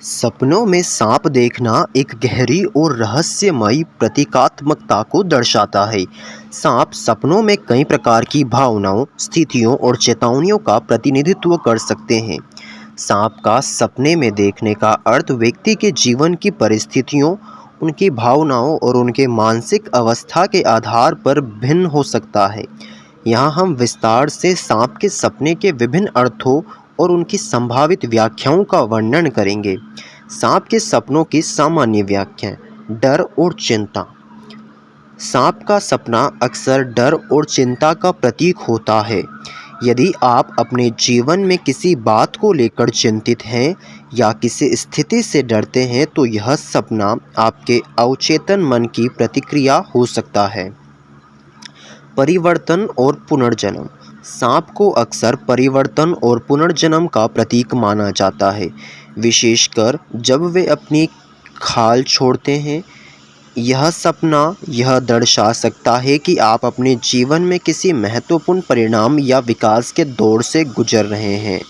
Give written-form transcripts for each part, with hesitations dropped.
सपनों में सांप देखना एक गहरी और रहस्यमयी प्रतीकात्मकता को दर्शाता है। सांप सपनों में कई प्रकार की भावनाओं, स्थितियों और चेतावनियों का प्रतिनिधित्व कर सकते हैं। सांप का सपने में देखने का अर्थ व्यक्ति के जीवन की परिस्थितियों, उनकी भावनाओं और उनके मानसिक अवस्था के आधार पर भिन्न हो सकता है। यहाँ हम विस्तार से सांप के सपने के विभिन्न अर्थों और उनकी संभावित व्याख्याओं का वर्णन करेंगे। सांप के सपनों की सामान्य व्याख्या: डर और चिंता। सांप का सपना अक्सर डर और चिंता का प्रतीक होता है। यदि आप अपने जीवन में किसी बात को लेकर चिंतित हैं या किसी स्थिति से डरते हैं, तो यह सपना आपके अवचेतन मन की प्रतिक्रिया हो सकता है। परिवर्तन और पुनर्जन्म। सांप को अक्सर परिवर्तन और पुनर्जन्म का प्रतीक माना जाता है, विशेषकर जब वे अपनी खाल छोड़ते हैं। यह सपना यह दर्शा सकता है कि आप अपने जीवन में किसी महत्वपूर्ण परिणाम या विकास के दौर से गुजर रहे हैं।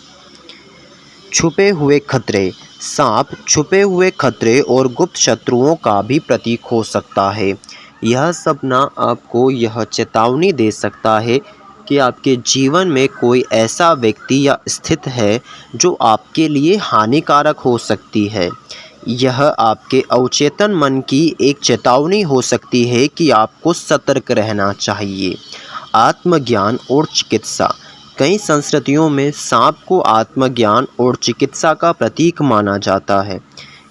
छुपे हुए खतरे। सांप छुपे हुए खतरे और गुप्त शत्रुओं का भी प्रतीक हो सकता है। यह सपना आपको यह चेतावनी दे सकता है कि आपके जीवन में कोई ऐसा व्यक्ति या स्थिति है जो आपके लिए हानिकारक हो सकती है। यह आपके अवचेतन मन की एक चेतावनी हो सकती है कि आपको सतर्क रहना चाहिए। आत्मज्ञान और चिकित्सा। कई संस्कृतियों में सांप को आत्मज्ञान और चिकित्सा का प्रतीक माना जाता है।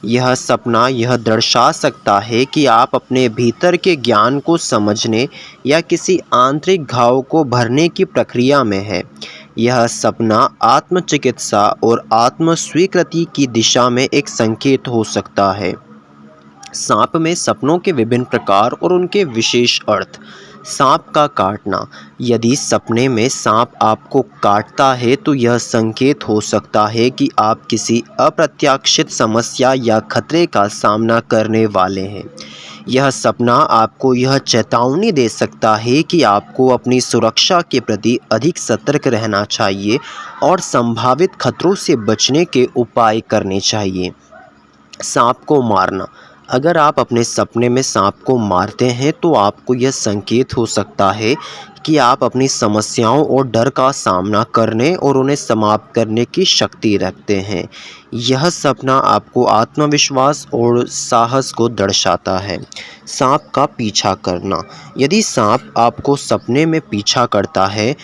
यह सपना यह दर्शा सकता है कि आप अपने भीतर के ज्ञान को समझने या किसी आंतरिक घाव को भरने की प्रक्रिया में है। यह सपना आत्मचिकित्सा और आत्म स्वीकृति की दिशा में एक संकेत हो सकता है। सांप में सपनों के विभिन्न प्रकार और उनके विशेष अर्थ। सांप का काटना। यदि सपने में सांप आपको काटता है, तो यह संकेत हो सकता है कि आप किसी अप्रत्याशित समस्या या खतरे का सामना करने वाले हैं। यह सपना आपको यह चेतावनी दे सकता है कि आपको अपनी सुरक्षा के प्रति अधिक सतर्क रहना चाहिए और संभावित खतरों से बचने के उपाय करने चाहिए। सांप को मारना। अगर आप अपने सपने में सांप को मारते हैं, तो आपको यह संकेत हो सकता है कि आप अपनी समस्याओं और डर का सामना करने और उन्हें समाप्त करने की शक्ति रखते हैं। यह सपना आपको आत्मविश्वास और साहस को दर्शाता है। सांप का पीछा करना। यदि सांप आपको सपने में पीछा करता है,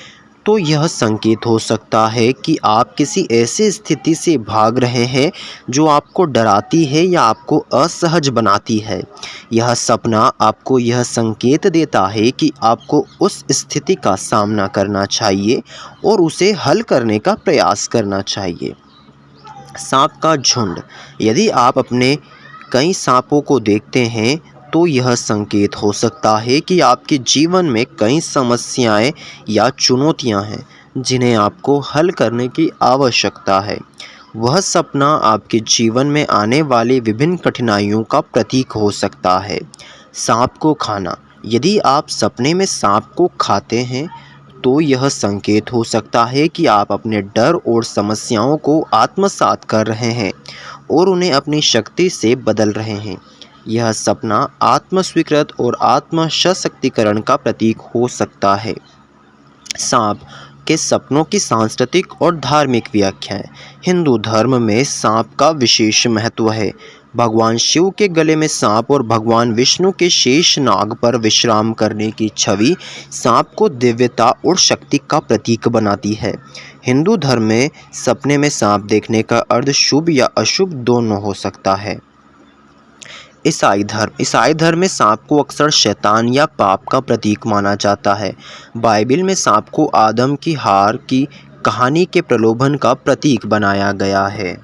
तो यह संकेत हो सकता है कि आप किसी ऐसी स्थिति से भाग रहे हैं जो आपको डराती है या आपको असहज बनाती है। यह सपना आपको यह संकेत देता है कि आपको उस स्थिति का सामना करना चाहिए और उसे हल करने का प्रयास करना चाहिए। सांप का झुंड। यदि आप अपने कई सांपों को देखते हैं, तो यह संकेत हो सकता है कि आपके जीवन में कई समस्याएं या चुनौतियां हैं जिन्हें आपको हल करने की आवश्यकता है। वह सपना आपके जीवन में आने वाली विभिन्न कठिनाइयों का प्रतीक हो सकता है। सांप को खाना। यदि आप सपने में सांप को खाते हैं, तो यह संकेत हो सकता है कि आप अपने डर और समस्याओं को आत्मसात कर रहे हैं और उन्हें अपनी शक्ति से बदल रहे हैं। यह सपना आत्मस्वीकृत और आत्म सशक्तिकरण का प्रतीक हो सकता है। सांप के सपनों की सांस्कृतिक और धार्मिक व्याख्याएं। हिंदू धर्म में सांप का विशेष महत्व है। भगवान शिव के गले में सांप और भगवान विष्णु के शेष नाग पर विश्राम करने की छवि सांप को दिव्यता और शक्ति का प्रतीक बनाती है। हिंदू धर्म में सपने में सांप देखने का अर्थ शुभ या अशुभ दोनों हो सकता है। ईसाई धर्म में सांप को अक्सर शैतान या पाप का प्रतीक माना जाता है। बाइबिल में सांप को आदम की हार की कहानी के प्रलोभन का प्रतीक बनाया गया है।